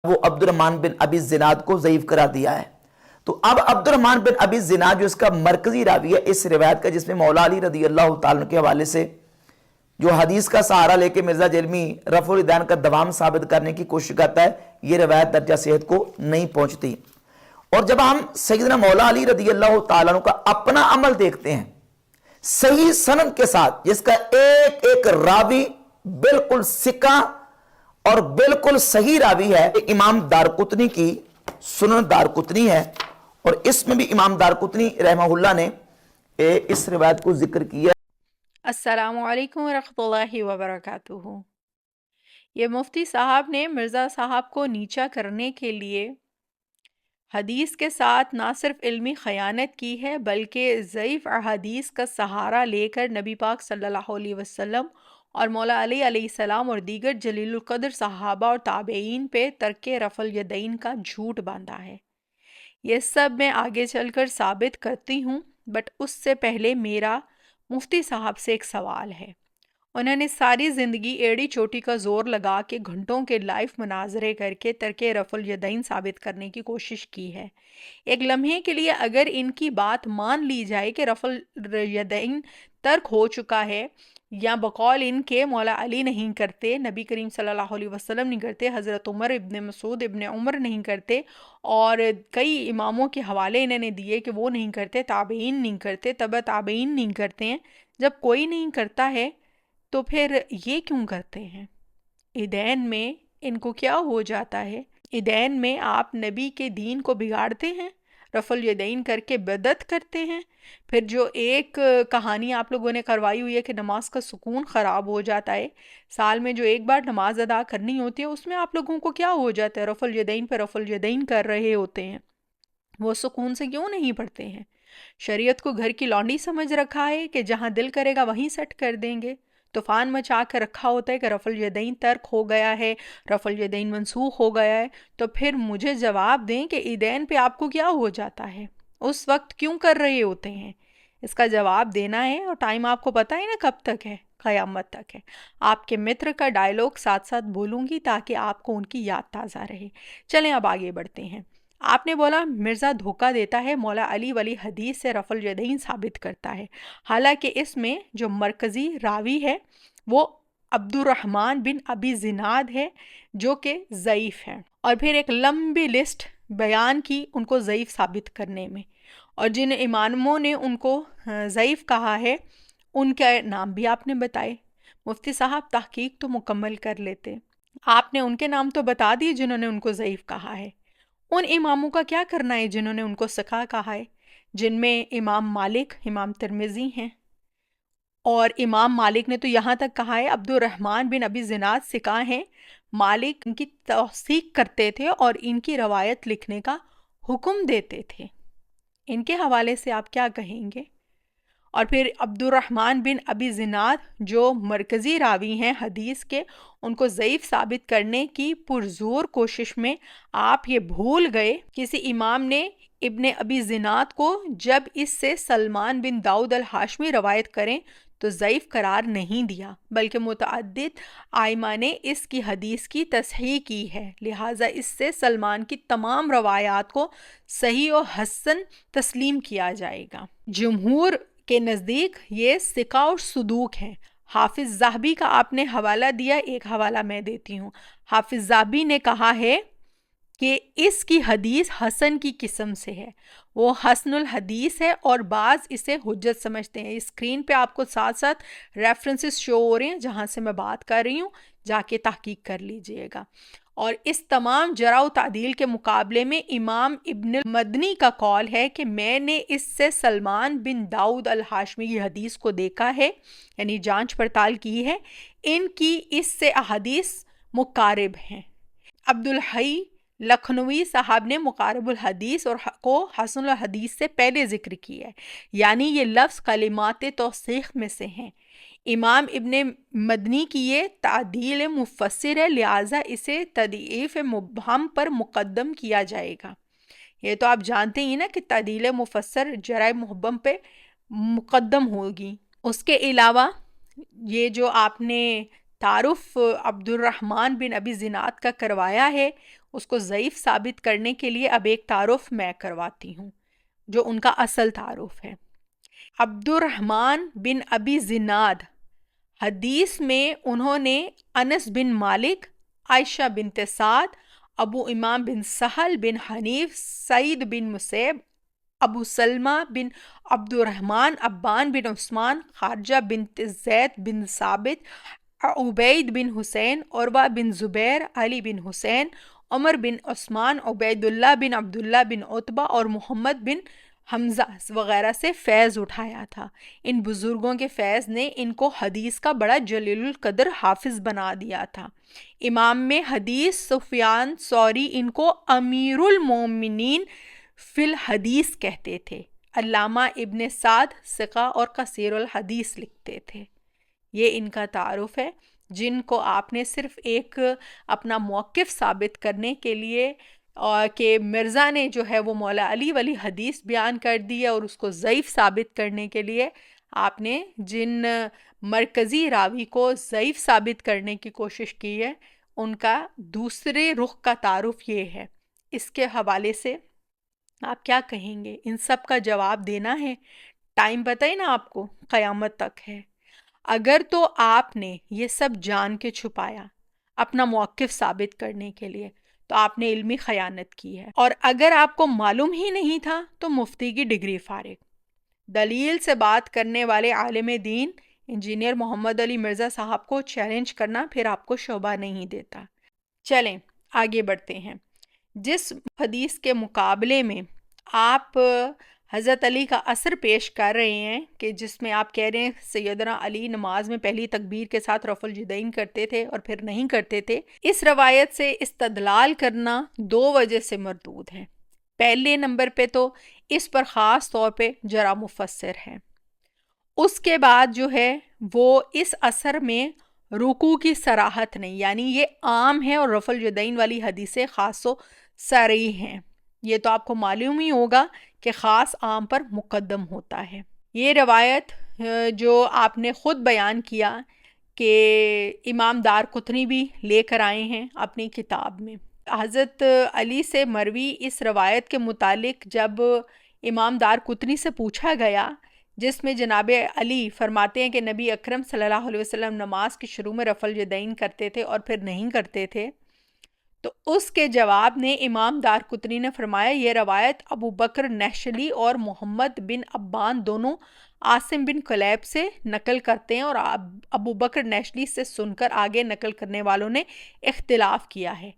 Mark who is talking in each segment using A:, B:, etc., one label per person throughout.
A: وہ عبد الرحمن بن ابی الزناد کو ضعیف قرار دیا ہے۔ تو اب عبد الرحمن بن ابی الزناد جو اس کا مرکزی راوی ہے اس روایت کا، جس میں مولا علی رضی اللہ تعالیٰ کے حوالے سے جو حدیث کا سہارا لے کے مرزا جرمی رفع الیدین کا دوام ثابت کرنے کی کوشش کرتا ہے، یہ روایت درجہ صحت کو نہیں پہنچتی۔ اور جب ہم سیدنا مولا علی رضی اللہ تعالیٰ کا اپنا عمل دیکھتے ہیں صحیح سند کے ساتھ، جس کا ایک ایک راوی بالکل ثقہ اور بالکل صحیح راوی ہے، امام دارقطنی کی سنن دارقطنی ہے، اور اس میں بھی امام دارقطنی رحمہ اللہ نے اس روایت کو ذکر کیا۔
B: السلام علیکم ورحمۃ اللہ وبرکاتہ۔ یہ مفتی صاحب نے مرزا صاحب کو نیچا کرنے کے لیے حدیث کے ساتھ نہ صرف علمی خیانت کی ہے بلکہ ضعیف احادیث کا سہارا لے کر نبی پاک صلی اللہ علیہ وسلم اور مولا علی علیہ السلام اور دیگر جلیل القدر صحابہ اور تابعین پہ ترک رفع الیدین کا جھوٹ باندھا ہے۔ یہ سب میں آگے چل کر ثابت کرتی ہوں، بٹ اس سے پہلے میرا مفتی صاحب سے ایک سوال ہے۔ انہوں نے ساری زندگی ایڑی چوٹی کا زور لگا کے گھنٹوں کے لائیو مناظرے کر کے ترک رفع الیدین ثابت کرنے کی کوشش کی ہے۔ ایک لمحے کے لیے اگر ان کی بات مان لی جائے کہ رفع الیدین ترک ہو چکا ہے، یا بقول ان کے مولا علی نہیں کرتے، نبی کریم صلی اللہ علیہ وسلم نہیں کرتے، حضرت عمر، ابن مسعود، ابن عمر نہیں کرتے، اور کئی اماموں کے حوالے انہوں نے دیے کہ وہ نہیں کرتے، تابعین نہیں کرتے، تبع تابعین نہیں کرتے ہیں۔ جب کوئی نہیں کرتا ہے تو پھر یہ کیوں کرتے ہیں؟ عیدین میں ان کو کیا ہو جاتا ہے؟ عیدین میں آپ نبی کے دین کو بگاڑتے ہیں، رفع الیدین کر کے بدعت کرتے ہیں۔ پھر جو ایک کہانی آپ لوگوں نے کروائی ہوئی ہے کہ نماز کا سکون خراب ہو جاتا ہے، سال میں جو ایک بار نماز ادا کرنی ہوتی ہے اس میں آپ لوگوں کو کیا ہو جاتا ہے؟ رفع الیدین پہ رفع الیدین کر رہے ہوتے ہیں، وہ سکون سے کیوں نہیں پڑھتے ہیں؟ شریعت کو گھر کی لانڈی سمجھ رکھا ہے کہ جہاں دل کرے گا وہیں سیٹ کر دیں گے۔ طوفان مچا کر رکھا ہوتا ہے کہ رفع الیدین ترک ہو گیا ہے، رفع الیدین منسوخ ہو گیا ہے۔ تو پھر مجھے جواب دیں کہ عیدین پہ آپ کو کیا ہو جاتا ہے، اس وقت کیوں کر رہے ہوتے ہیں؟ اس کا جواب دینا ہے، اور ٹائم آپ کو پتہ ہے نا کب تک ہے؟ قیامت تک ہے۔ آپ کے متر کا ڈائلاگ ساتھ ساتھ بولوں گی تاکہ آپ کو ان کی یاد تازہ رہے۔ چلیں اب آگے بڑھتے ہیں۔ آپ نے بولا مرزا دھوکہ دیتا ہے، مولا علی ولی حدیث سے رفع الیدین ثابت کرتا ہے، حالانکہ اس میں جو مرکزی راوی ہے وہ عبد الرحمن بن ابی زناد ہے جو کہ ضعیف ہے، اور پھر ایک لمبی لسٹ بیان کی ان کو ضعیف ثابت کرنے میں، اور جن اماموں نے ان کو ضعیف کہا ہے ان کے نام بھی آپ نے بتائے۔ مفتی صاحب تحقیق تو مکمل کر لیتے، آپ نے ان کے نام تو بتا دیے جنہوں نے ان کو ضعیف کہا ہے۔ ان اماموں کا کیا کرنا ہے جنہوں نے ان کو ثقہ کہا ہے، جن میں امام مالک، امام ترمذی ہیں، اور امام مالک نے تو یہاں تک کہا ہے عبد الرحمن بن ابی زناد ثقہ ہیں، مالک ان کی توثیق کرتے تھے اور ان کی روایت لکھنے کا حکم دیتے تھے۔ ان کے حوالے سے آپ کیا کہیں گے؟ اور پھر عبد الرحمن بن ابی زناد جو مرکزی راوی ہیں حدیث کے، ان کو ضعیف ثابت کرنے کی پرزور کوشش میں آپ یہ بھول گئے کسی امام نے ابن ابی زناد کو جب اس سے سلمان بن داؤد الہاشمی روایت کریں تو ضعیف قرار نہیں دیا، بلکہ متعدد ائمہ نے اس کی حدیث کی تصحیح کی ہے، لہٰذا اس سے سلمان کی تمام روایات کو صحیح و حسن تسلیم کیا جائے گا۔ جمہور کے نزدیک یہ ثقہ اور صدوق ہیں۔ حافظ ذہبی کا آپ نے حوالہ دیا، ایک حوالہ میں دیتی ہوں۔ حافظ ذہبی نے کہا ہے کہ اس کی حدیث حسن کی قسم سے ہے، وہ حسن الحدیث ہے، اور بعض اسے حجت سمجھتے ہیں۔ اسکرین پہ آپ کو ساتھ ساتھ ریفرنسز شو ہو رہے ہیں جہاں سے میں بات کر رہی ہوں، جا کے تحقیق کر لیجئے گا۔ اور اس تمام جرح و تعدیل کے مقابلے میں امام ابن مدنی کا قول ہے کہ میں نے اس سے سلمان بن داؤد الہاشمی کی حدیث کو دیکھا ہے، یعنی جانچ پڑتال کی ہے، ان کی اس سے احادیث مقارب ہیں۔ عبدالحی لکھنوی صاحب نے مقارب الحدیث اور کو حسن الحدیث سے پہلے ذکر کیا ہے، یعنی یہ لفظ کلمات توثیق میں سے ہیں۔ امام ابن مدنی کی یہ تعدیل مفسر ہے، لہٰذا اسے تضعیف مبہم پر مقدم کیا جائے گا۔ یہ تو آپ جانتے ہی نا کہ تعدیل مفسر جرح مبہم پہ مقدم ہوگی۔ اس کے علاوہ یہ جو آپ نے تعارف عبد الرحمن بن ابی زناد کا کروایا ہے، اس کو ضعیف ثابت کرنے کے لیے اب ایک تعارف میں کرواتی ہوں جو ان کا اصل تعارف ہے۔ عبد الرحمن بن ابی زناد حدیث میں انہوں نے انس بن مالک، عائشہ بنت سعد، ابو امام بن سہل بن حنیف، سعید بن مسیب، ابو سلمہ بن عبد الرحمن، ابان بن عثمان، خارجہ بنت زید بن ثابت، عبید بن حسین، عروہ بن زبیر، علی بن حسین، عمر بن عثمان، عبید اللہ بن عبداللہ بن عتبہ اور محمد بن حمزہ وغیرہ سے فیض اٹھایا تھا۔ ان بزرگوں کے فیض نے ان کو حدیث کا بڑا جلیل القدر حافظ بنا دیا تھا۔ امام میں حدیث سفیان ثوری ان کو امیر المومنین فی الحدیث کہتے تھے۔ علامہ ابن سعد ثقہ اور کثیر الحدیث لکھتے تھے۔ یہ ان کا تعارف ہے جن کو آپ نے صرف ایک اپنا موقف ثابت کرنے کے لیے کہ مرزا نے جو ہے وہ مولا علی والی حدیث بیان کر دی ہے اور اس کو ضعیف ثابت کرنے کے لیے آپ نے جن مرکزی راوی کو ضعیف ثابت کرنے کی کوشش کی ہے ان کا دوسرے رخ کا تعارف یہ ہے۔ اس کے حوالے سے آپ کیا کہیں گے؟ ان سب کا جواب دینا ہے، ٹائم پتہ ہی نا آپ کو قیامت تک ہے۔ اگر تو آپ نے یہ سب جان کے چھپایا اپنا موقف ثابت کرنے کے لیے تو آپ نے علمی خیانت کی ہے، اور اگر آپ کو معلوم ہی نہیں تھا تو مفتی کی ڈگری فارغ۔ دلیل سے بات کرنے والے عالم دین انجینئر محمد علی مرزا صاحب کو چیلنج کرنا پھر آپ کو شعبہ نہیں دیتا۔ چلیں آگے بڑھتے ہیں۔ جس حدیث کے مقابلے میں آپ حضرت علی کا اثر پیش کر رہے ہیں کہ جس میں آپ کہہ رہے ہیں سیدنا علی نماز میں پہلی تکبیر کے ساتھ رفع الیدین کرتے تھے اور پھر نہیں کرتے تھے، اس روایت سے استدلال کرنا دو وجہ سے مردود ہے۔ پہلے نمبر پہ تو اس پر خاص طور پہ جرح مفسر ہے، اس کے بعد جو ہے وہ اس اثر میں رکوع کی صراحت نہیں، یعنی یہ عام ہے اور رفع الیدین والی حدیثیں خاص و صریح ہیں۔ یہ تو آپ کو معلوم ہی ہوگا کہ خاص عام پر مقدم ہوتا ہے۔ یہ روایت جو آپ نے خود بیان کیا کہ امام دارقطنی بھی لے کر آئے ہیں اپنی کتاب میں، حضرت علی سے مروی اس روایت کے متعلق جب امام دارقطنی سے پوچھا گیا جس میں جناب علی فرماتے ہیں کہ نبی اکرم صلی اللہ علیہ وسلم نماز کے شروع میں رفع الیدین کرتے تھے اور پھر نہیں کرتے تھے، تو اس کے جواب نے امام دارقطنی نے فرمایا یہ روایت ابو بکر نحشلی اور محمد بن ابان دونوں عاصم بن کلیب سے نقل کرتے ہیں، اور ابو بکر نحشلی سے سن کر آگے نقل کرنے والوں نے اختلاف کیا ہے۔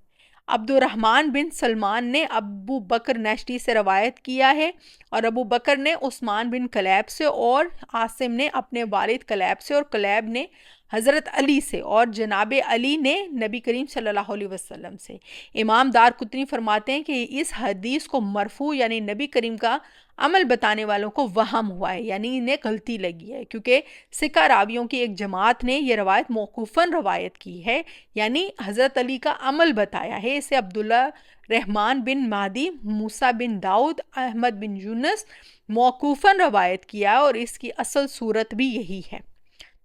B: عبد الرحمن بن سلمان نے ابو بکر نحشلی سے روایت کیا ہے، اور ابو بکر نے عثمان بن کلیب سے، اور عاصم نے اپنے والد کلیب سے، اور کلیب نے حضرت علی سے، اور جناب علی نے نبی کریم صلی اللہ علیہ وسلم سے۔ امام دارقطنی فرماتے ہیں کہ اس حدیث کو مرفوع یعنی نبی کریم کا عمل بتانے والوں کو وہم ہوا ہے، یعنی انہیں غلطی لگی ہے، کیونکہ ثقہ راویوں کی ایک جماعت نے یہ روایت موقوفاً روایت کی ہے، یعنی حضرت علی کا عمل بتایا ہے۔ اسے عبداللہ رحمان بن مہدی، موسیٰ بن داؤد، احمد بن یونس موقوفاً روایت کیا، اور اس کی اصل صورت بھی یہی ہے۔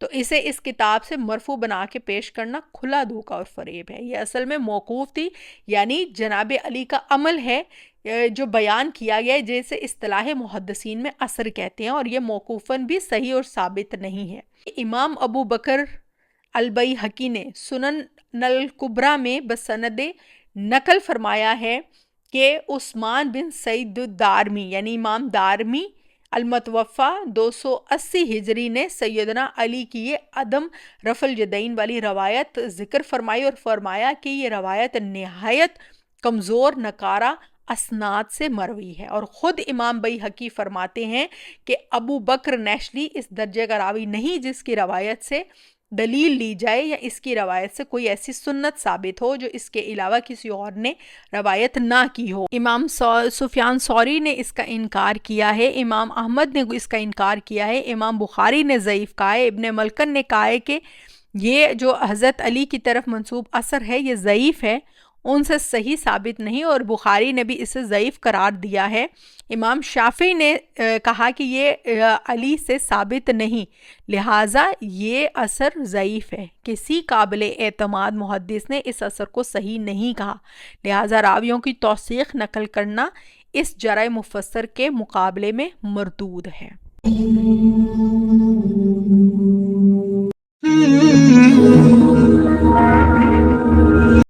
B: تو اسے اس کتاب سے مرفوع بنا کے پیش کرنا کھلا دھوکہ اور فریب ہے۔ یہ اصل میں موقوف تھی، یعنی جناب علی کا عمل ہے جو بیان کیا گیا ہے، جیسے اصطلاح محدثین میں اثر کہتے ہیں، اور یہ موقوفاً بھی صحیح اور ثابت نہیں ہے۔ امام ابو بکر البیہقی نے سنن الکبریٰ میں بسند نقل فرمایا ہے کہ عثمان بن سعید الدارمی یعنی امام دارمی المتوفہ 280 ہجری نے سیدنا علی کی یہ عدم رفع الیدین والی روایت ذکر فرمائی اور فرمایا کہ یہ روایت نہایت کمزور نکارہ اسناد سے مروی ہے، اور خود امام بیہقی فرماتے ہیں کہ ابو بکر نحشلی اس درجے کا راوی نہیں جس کی روایت سے دلیل لی جائے یا اس کی روایت سے کوئی ایسی سنت ثابت ہو جو اس کے علاوہ کسی اور نے روایت نہ کی ہو۔ امام سفیان ثوری نے اس کا انکار کیا ہے، امام احمد نے اس کا انکار کیا ہے، امام بخاری نے ضعیف کہا ہے، ابن ملکن نے کہا ہے کہ یہ جو حضرت علی کی طرف منسوب اثر ہے یہ ضعیف ہے، ان سے صحیح ثابت نہیں، اور بخاری نے بھی اسے ضعیف قرار دیا ہے۔ امام شافعی نے کہا کہ یہ علی سے ثابت نہیں، لہٰذا یہ اثر ضعیف ہے۔ کسی قابل اعتماد محدث نے اس اثر کو صحیح نہیں کہا، لہٰذا راویوں کی توثیق نقل کرنا اس جرح مفسر کے مقابلے میں مردود ہے۔